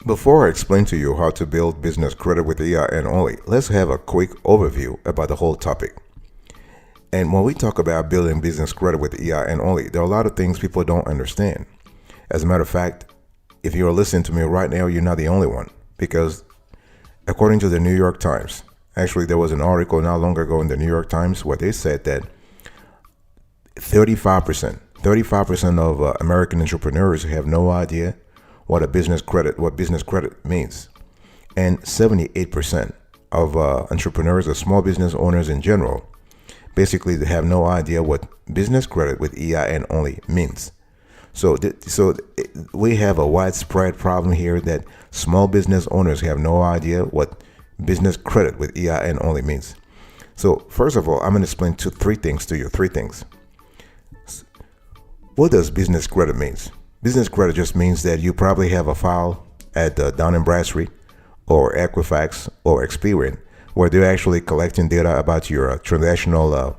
Before I explain to you how to build business credit with EIN-Only, let's have a quick overview about the whole topic. And when we talk about building business credit with EIN-Only, there are a lot of things people don't understand. As a matter of fact, if you're listening to me right now, you're not the only one, because according to the New York Times, actually there was an article not long ago in the New York Times where they said that 35% of American entrepreneurs have no idea what business credit means. And 78% of entrepreneurs or small business owners in general, basically they have no idea what business credit with EIN-Only means. So we have a widespread problem here that small business owners have no idea what business credit with EIN-Only means. So first of all, I'm going to explain three things to you. Three things. What does business credit means? Business credit just means that you probably have a file at Dun & Bradstreet or Equifax or Experian where they're actually collecting data about your transactional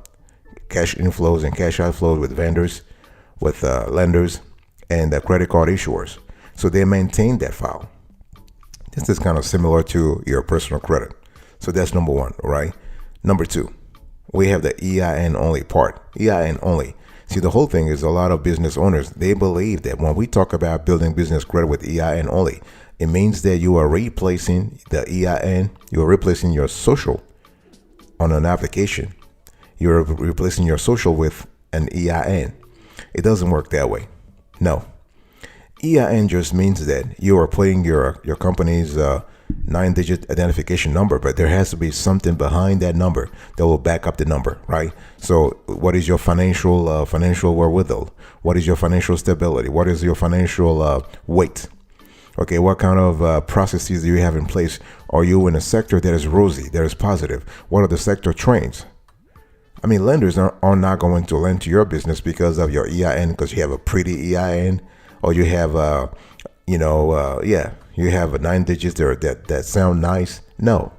cash inflows and cash outflows with vendors, with lenders, and credit card issuers. So they maintain that file. This is kind of similar to your personal credit. So that's number one, right? Number two, we have the EIN-Only part. EIN-Only. See, the whole thing is a lot of business owners, they believe that when we talk about building business credit with EIN-Only, it means that you are replacing the EIN, you are replacing your social on an application. You're replacing your social with an EIN. It doesn't work that way. No. EIN just means that you are putting your company's 9-digit identification number, but there has to be something behind that number that will back up the number, right? So what is your financial wherewithal? What is your financial stability? What is your financial weight? Okay, what kind of processes do you have in place? Are you in a sector that is rosy, that is positive? What are the sector trends? I mean, lenders are not going to lend to your business because of your EIN, because you have a pretty EIN, or you have you have a 9 digits there that sound nice. No,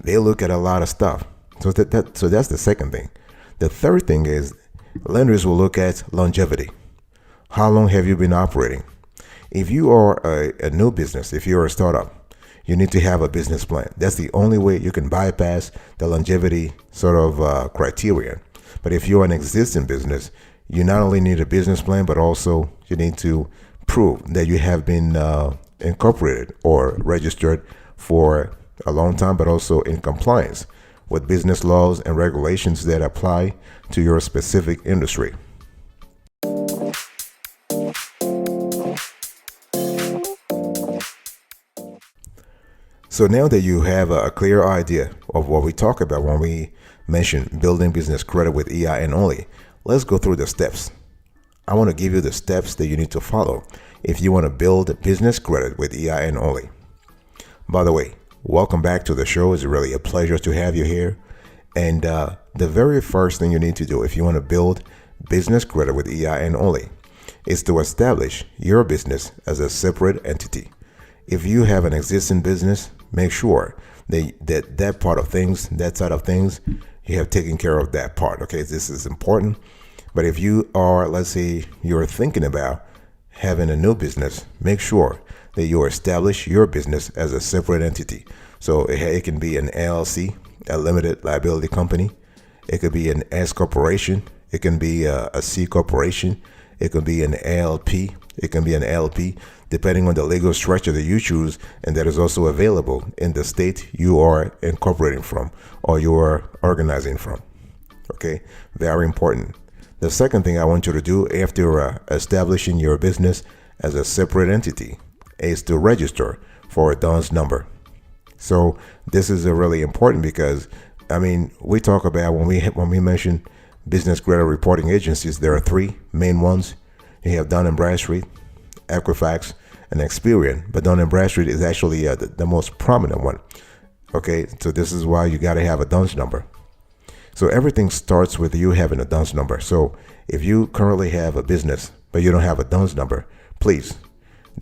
they look at a lot of stuff. So that's the second thing. The third thing is lenders will look at longevity. How long have you been operating? If you are a new business, if you're a startup, you need to have a business plan. That's the only way you can bypass the longevity sort of criterion. But if you're an existing business, you not only need a business plan, but also you need to prove that you have been incorporated or registered for a long time, but also in compliance with business laws and regulations that apply to your specific industry. So now that you have a clear idea of what we talk about when we mention building business credit with EIN-Only, let's go through the steps. I want to give you the steps that you need to follow if you want to build business credit with EIN-Only. By the way, welcome back to the show. It's really a pleasure to have you here. And the very first thing you need to do if you want to build business credit with EIN-Only is to establish your business as a separate entity. If you have an existing business, make sure that part of things, that side of things, you have taken care of that part. Okay, this is important. But if you are, let's say, you're thinking about having a new business, make sure that you establish your business as a separate entity. So it can be an LLC, a limited liability company. It could be an S corporation. It can be a C corporation. It could be an ALP. It can be an LP, depending on the legal structure that you choose, and that is also available in the state you are incorporating from or you are organizing from. Okay, very important. The second thing I want you to do after establishing your business as a separate entity is to register for a DUNS number. So this is really important because, I mean, we talk about when we mention business credit reporting agencies, there are three main ones. You have Dun & Bradstreet, Equifax, and Experian. But Dun & Bradstreet is actually the most prominent one. Okay, so this is why you got to have a DUNS number. So everything starts with you having a DUNS number. So if you currently have a business, but you don't have a DUNS number, please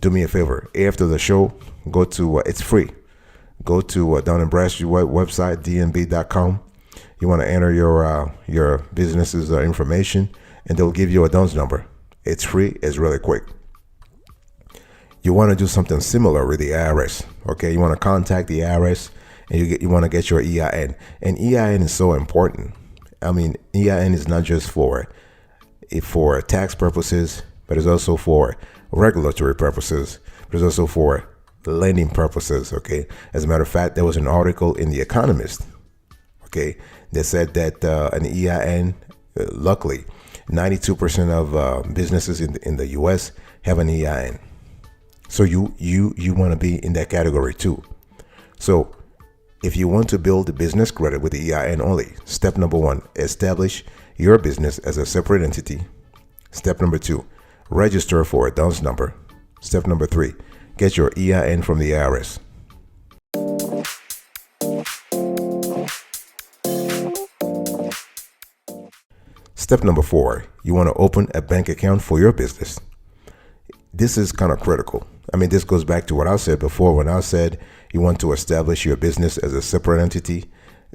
do me a favor. After the show, go to, it's free. Go to Dun & Bradstreet website, dnb.com. You want to enter your business's information, and they'll give you a DUNS number. It's free. It's really quick. you want to do something similar with the IRS. Okay, you want to contact the IRS and you want to get your EIN. And EIN is so important. I mean, EIN is not just for tax purposes, but it's also for regulatory purposes. But it's also for lending purposes. Okay, as a matter of fact, there was an article in The Economist. Okay, that said that an EIN, luckily, 92% of businesses in the U.S. have an EIN. So you want to be in that category too. So if you want to build a business credit with the EIN-Only, step number 1, establish your business as a separate entity. Step number 2, register for a DUNS number. Step number 3, get your EIN from the IRS. Step number 4, you want to open a bank account for your business. This is kind of critical. I mean, this goes back to what I said before when I said you want to establish your business as a separate entity.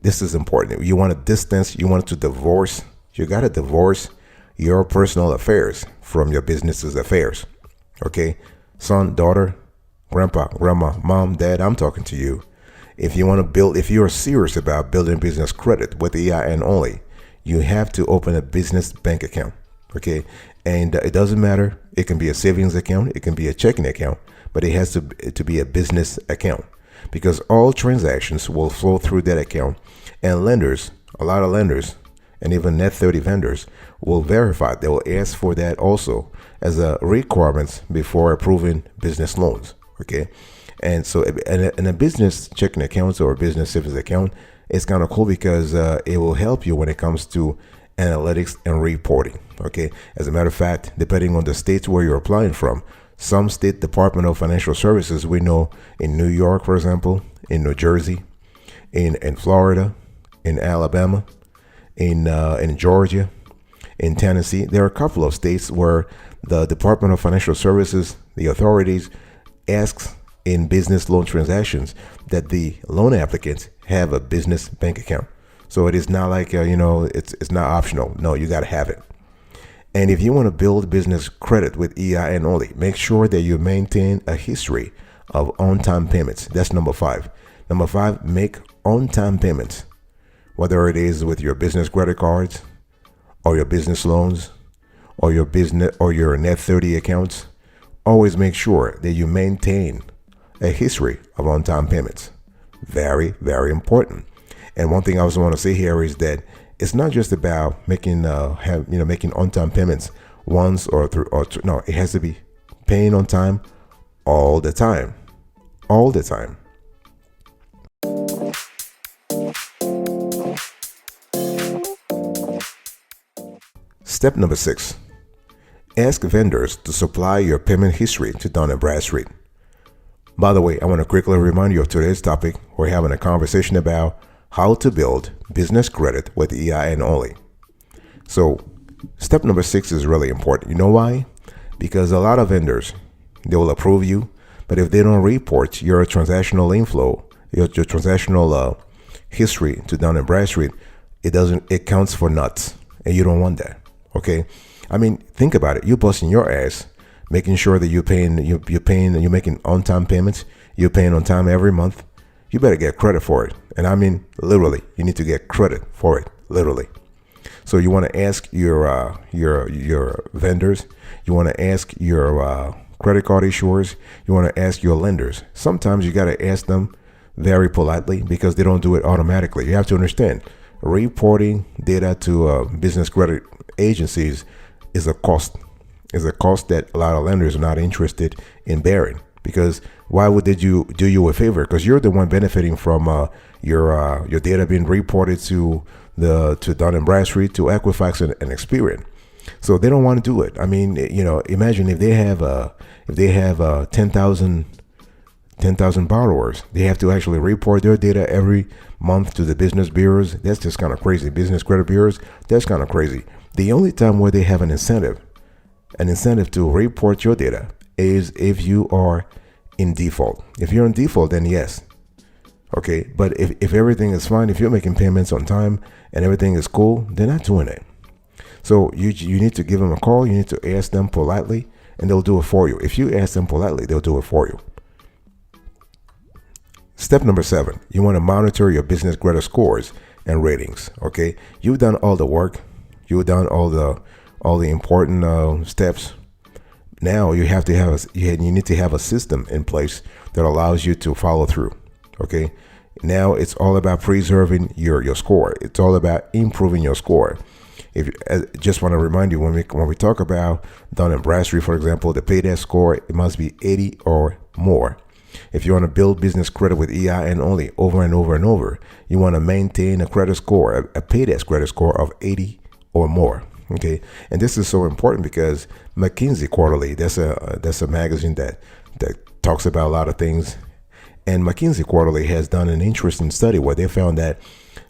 This is important. You want to distance, you want to divorce, you got to divorce your personal affairs from your business's affairs. Okay? Son, daughter, grandpa, grandma, mom, dad, I'm talking to you. If you want to build, if you're serious about building business credit with EIN-Only, you have to open a business bank account. Okay? And it doesn't matter. It can be a savings account. It can be a checking account, but it has to be a business account because all transactions will flow through that account, and lenders, a lot of lenders, and even net 30 vendors will verify. They will ask for that also as a requirement before approving business loans. Okay. And so in a business checking account or a business savings account, it's kind of cool because it will help you when it comes to analytics and reporting. Okay. As a matter of fact, depending on the states where you're applying from, some state Department of Financial Services, we know in New York, for example, in New Jersey, in Florida, in Alabama, in Georgia, in Tennessee, there are a couple of states where the Department of Financial Services, the authorities, asks in business loan transactions that the loan applicants have a business bank account. So it is not like, it's not optional. No, you got to have it. And if you want to build business credit with EIN-Only, make sure that you maintain a history of on-time payments. That's number 5. Number 5, make on-time payments, whether it is with your business credit cards or your business loans or your business or your net 30 accounts. Always make sure that you maintain a history of on-time payments. Very, very important. And one thing I also want to say here is that it's not just about making making on-time payments once or two. No, it has to be paying on time all the time. All the time. Step number 6. Ask vendors to supply your payment history to Dun & Bradstreet. By the way, I want to quickly remind you of today's topic. We're having a conversation about how to build business credit with EIN-Only. So step number 6 is really important. You know why? Because a lot of vendors, they will approve you, but if they don't report your transactional inflow, your transactional history to Dun & Bradstreet, it counts for nuts, and you don't want that. Okay? I mean, think about it. You're busting your ass, making sure that you're making on-time payments. You're paying on time every month. You better get credit for it. And I mean, literally, you need to get credit for it, literally. So you want to ask your vendors. You want to ask your credit card issuers. You want to ask your lenders. Sometimes you got to ask them very politely because they don't do it automatically. You have to understand, reporting data to business credit agencies is a cost. Is a cost that a lot of lenders are not interested in bearing. Because why would they do you a favor? Because you're the one benefiting from your data being reported to Dun & Bradstreet, to Equifax, and Experian. So they don't want to do it. I mean, imagine if they have 10,000 borrowers, they have to actually report their data every month to the business bureaus. That's just kind of crazy. Business credit bureaus, that's kind of crazy. The only time where they have an incentive to report your data is if you are in default. If you're in default, then yes. Okay. But if everything is fine, if you're making payments on time and everything is cool, they're not doing it. So you need to give them a call. You need to ask them politely and they'll do it for you. If you ask them politely, they'll do it for you. Step number 7, you want to monitor your business credit scores and ratings. Okay, you've done all the work, you've done all the important steps. Now you have to have you need to have a system in place that allows you to follow through. Okay, now it's all about preserving your score. It's all about improving your score. If you, just want to remind you, when we talk about Dun and Bradstreet, for example, the pay desk score, it must be 80 or more. If you want to build business credit with EIN-Only over and over and over, you want to maintain a credit score, a pay desk credit score of 80 or more. Okay, and this is so important because McKinsey Quarterly, that's a magazine that talks about a lot of things, and McKinsey Quarterly has done an interesting study where they found that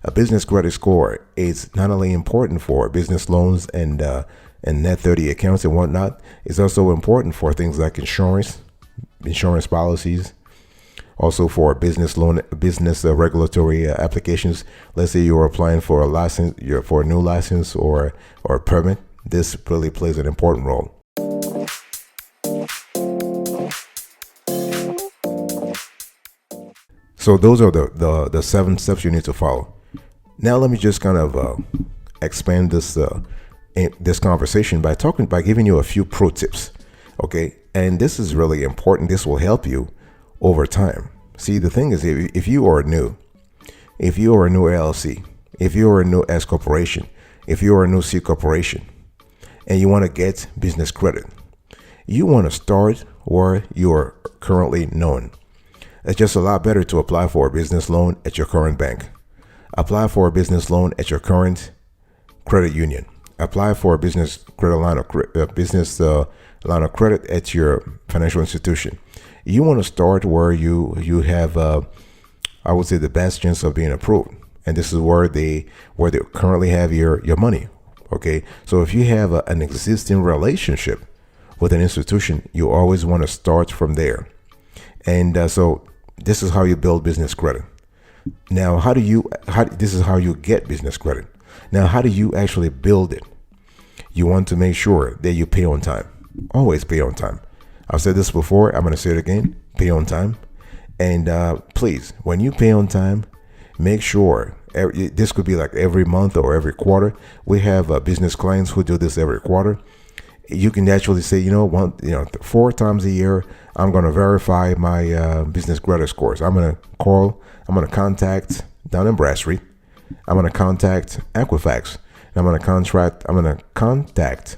a business credit score is not only important for business loans and net 30 accounts and whatnot, it's also important for things like insurance policies, also for business loan, business regulatory applications. Let's say you're applying for a license, for a new license or a permit. This really plays an important role. So those are the 7 steps you need to follow. Now let me just kind of expand this conversation by giving you a few pro tips. Okay, and this is really important. This will help you over time. See, the thing is, if you are new LLC, if you are a new S corporation, if you are a new C corporation, and you want to get business credit, you want to start where you are currently known. It's just a lot better to apply for a business loan at your current bank. Apply for a business loan at your current credit union. Apply for a business credit line of credit at your financial institution. You want to start where you have, I would say, the best chance of being approved, and this is where they currently have your money. Okay, so if you have an existing relationship with an institution, you always want to start from there, and so this is how you build business credit. Now, this is how you get business credit. Now, how do you actually build it? You want to make sure that you pay on time. Always pay on time. I've said this before. I'm going to say it again. Pay on time. And please, when you pay on time, make sure this could be like every month or every quarter. We have business clients who do this every quarter. You can actually say, 4 times a year, I'm going to verify my business credit scores. I'm going to contact Dun & Bradstreet. I'm going to contact Equifax. And I'm going to contact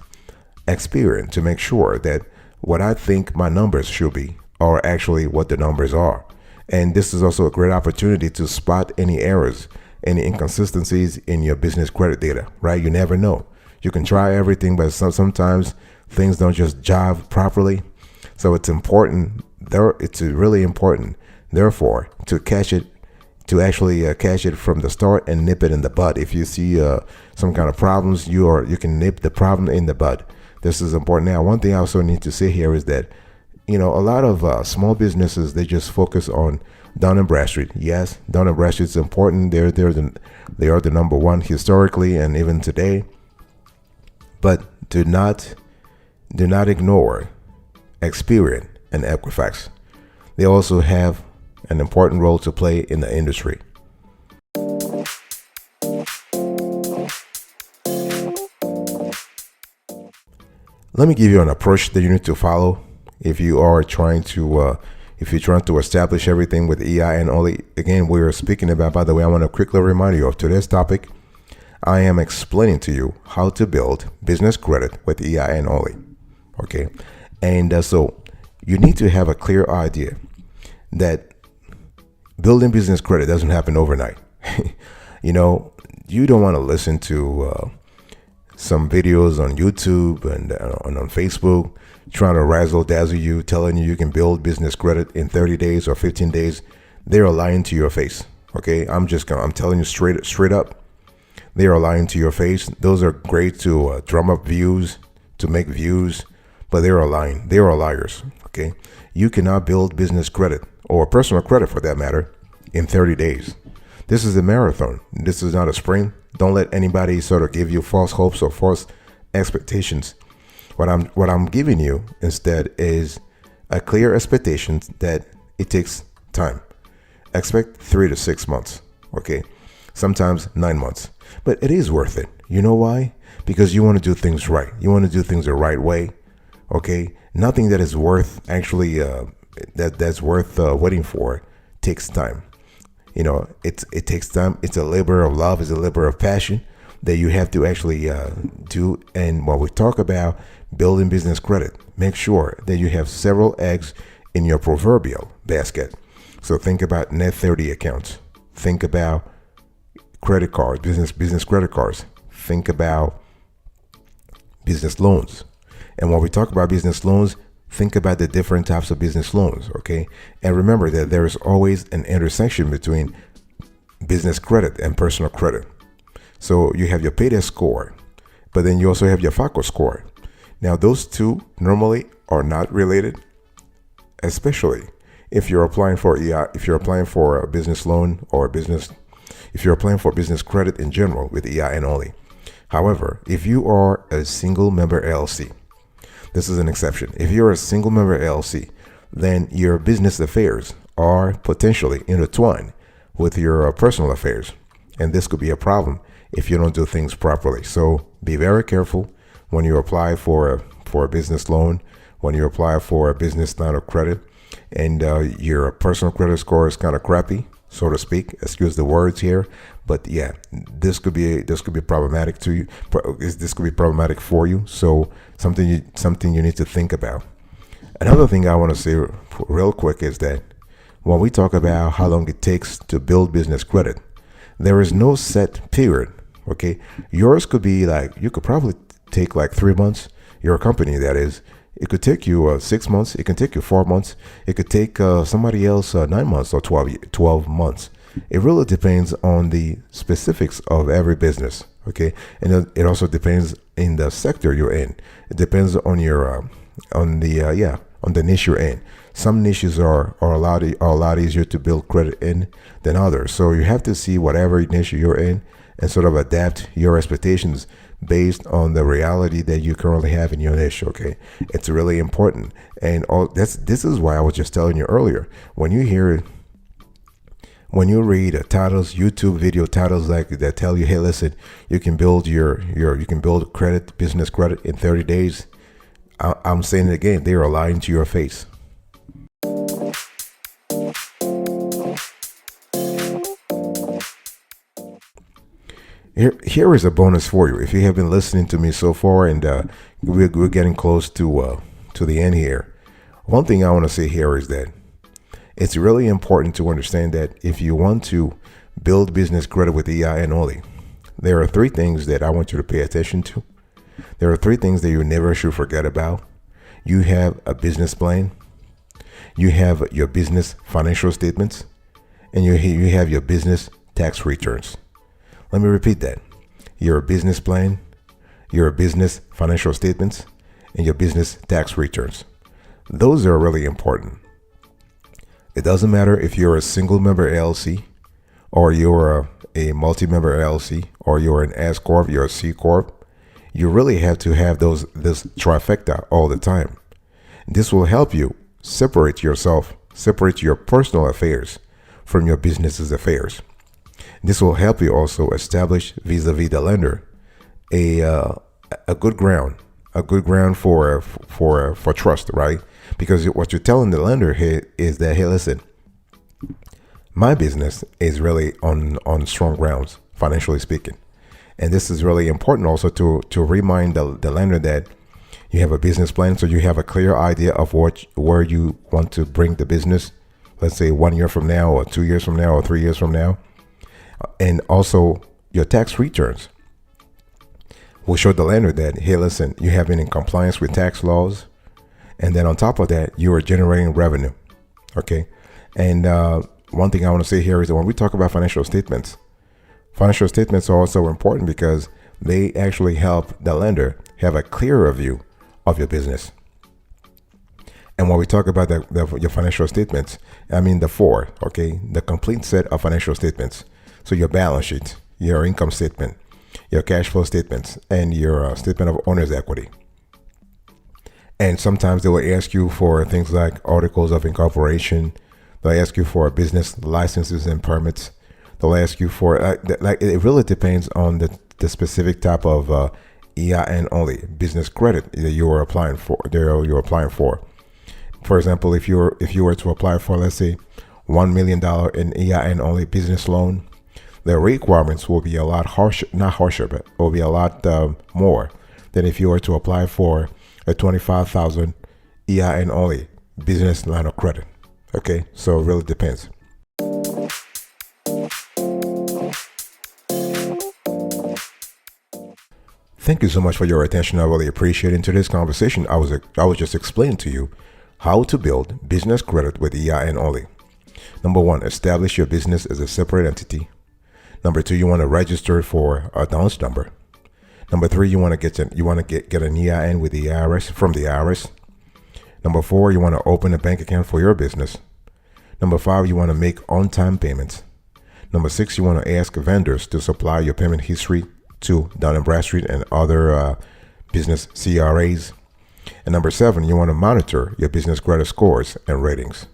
Experian to make sure that what I think my numbers should be are actually what the numbers are. And this is also a great opportunity to spot any errors, any inconsistencies in your business credit data, right? You never know. You can try everything, but sometimes things don't just jive properly. So it's important. It's really important, therefore, to catch it, to actually catch it from the start and nip it in the bud. If you see some kind of problems, you can nip the problem in the bud. This is important. Now, one thing I also need to say here is that, a lot of small businesses, they just focus on Dun & Bradstreet. Yes, Dun & Bradstreet is important. They are the number one historically and even today. But do not ignore Experian and Equifax. They also have an important role to play in the industry. Let me give you an approach that you need to follow if you're trying to establish everything with EIN-Only. Again, we're speaking about, by the way, I want to quickly remind you of today's topic. I am explaining to you how to build business credit with EIN-Only. Okay, and so you need to have a clear idea that building business credit doesn't happen overnight. You don't want to listen to some videos on YouTube and on Facebook trying to razzle dazzle you, telling you can build business credit in 30 days or 15 days. They're lying to your face. Okay, I'm telling you straight up. They are lying to your face. Those are great to drum up views, to make views, but they are lying. They are liars. Okay, you cannot build business credit or personal credit for that matter in 30 days. This is a marathon. This is not a sprint. Don't let anybody sort of give you false hopes or false expectations What I'm giving you instead is a clear expectation that it takes time. Expect 3 to 6 months, okay? Sometimes 9 months, but it is worth it. You know why? Because you want to do things right. You want to do things the right way, okay? Nothing that is worth actually that's worth waiting for takes time. It takes time. It's a labor of love. It's a labor of passion that you have to actually do. And when we talk about building business credit, make sure that you have several eggs in your proverbial basket. So think about net 30 accounts. Think about credit cards, business credit cards. Think about business loans. And when we talk about business loans, think about the different types of business loans, okay? And remember that there is always an intersection between business credit and personal credit. So you have your paydesk score, but then you also have your FICO score. Now, those two normally are not related, especially if you're applying for if you're applying for a business loan or if you're applying for business credit in general with EIN-Only. However, if you are a single member LLC, this is an exception. If you're a single member LLC, then your business affairs are potentially intertwined with your personal affairs. And this could be a problem if you don't do things properly. So be very careful when you apply for a business loan, when you apply for a business line of credit, and your personal credit score is kind of crappy, so to speak. Excuse the words here, but yeah, this could be problematic to you. This could be problematic for you. So something you need to think about. Another thing I want to say real quick is that when we talk about how long it takes to build business credit, there is no set period. Okay, yours could be you could probably take 3 months. Your company, that is. It could take you 6 months. It can take you 4 months. It could take somebody else 9 months or 12 months. It really depends on the specifics of every business. Okay, and it also depends in the sector you're in. It depends on your on the niche you're in. Some niches are a lot easier to build credit in than others. So you have to see whatever niche you're in and sort of adapt your expectations based on the reality that you currently have in your niche. Okay, it's really important, and this is why I was just telling you earlier. When you read titles, YouTube video titles that tell you, hey, listen, you can build you can build business credit in 30 days. I'm saying it again, they are lying to your face. Here is a bonus for you. If you have been listening to me so far, and we're getting close to the end here, one thing I want to say here is that it's really important to understand that if you want to build business credit with EIN-Only, there are 3 things that I want you to pay attention to. There are 3 things that you never should forget about. You have a business plan, you have your business financial statements, and you have your business tax returns. Let me repeat that. Your business plan, your business financial statements, and your business tax returns. Those are really important. It doesn't matter if you're a single member LLC, or you're a multi-member LLC, or you're an S Corp, you're a C Corp. You really have to have this trifecta all the time. This will help you separate your personal affairs from your business's affairs. This will help you also establish vis-a-vis the lender a good ground for trust, right? Because what you're telling the lender here is that, hey, listen, my business is really on strong grounds, financially speaking. And this is really important also to remind the lender that you have a business plan, so you have a clear idea of where you want to bring the business, let's say 1 year from now, or 2 years from now, or 3 years from now. And also your tax returns will show the lender that, hey, listen, you have been in compliance with tax laws. And then on top of that, you are generating revenue. Okay. And one thing I want to say here is that when we talk about financial statements are also important because they actually help the lender have a clearer view of your business. And when we talk about your financial statements, I mean the 4, okay, the complete set of financial statements. So your balance sheet, your income statement, your cash flow statements, and your statement of owner's equity. And sometimes they will ask you for things like articles of incorporation. They'll ask you for business licenses and permits. They'll ask you for like it really depends on the specific type of EIN-Only business credit that you are applying for. You're applying for. For example, if you were to apply for, let's say, $1 million in EIN-Only business loan, the requirements will be a lot harsher, not harsher, but it will be a lot more than if you were to apply for a 25,000 EIN-Only business line of credit. Okay, so it really depends. Thank you so much for your attention. I really appreciate it. In today's conversation, I was just explaining to you how to build business credit with EIN-Only. Number one, establish your business as a separate entity. Number two, you want to register for a DUNS number. Number three, you want to get an EIN with the IRS from the IRS. Number four, you want to open a bank account for your business. Number five, you want to make on-time payments. Number six, you want to ask vendors to supply your payment history to Dun & Bradstreet and other business CRAs. And number seven, you want to monitor your business credit scores and ratings.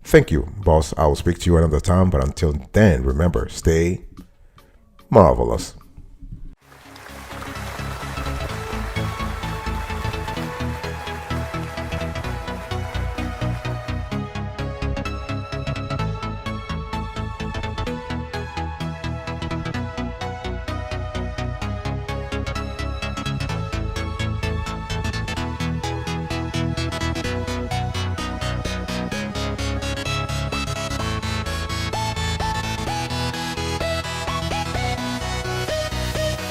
Thank you, boss. I will speak to you another time, but until then, remember, stay marvelous.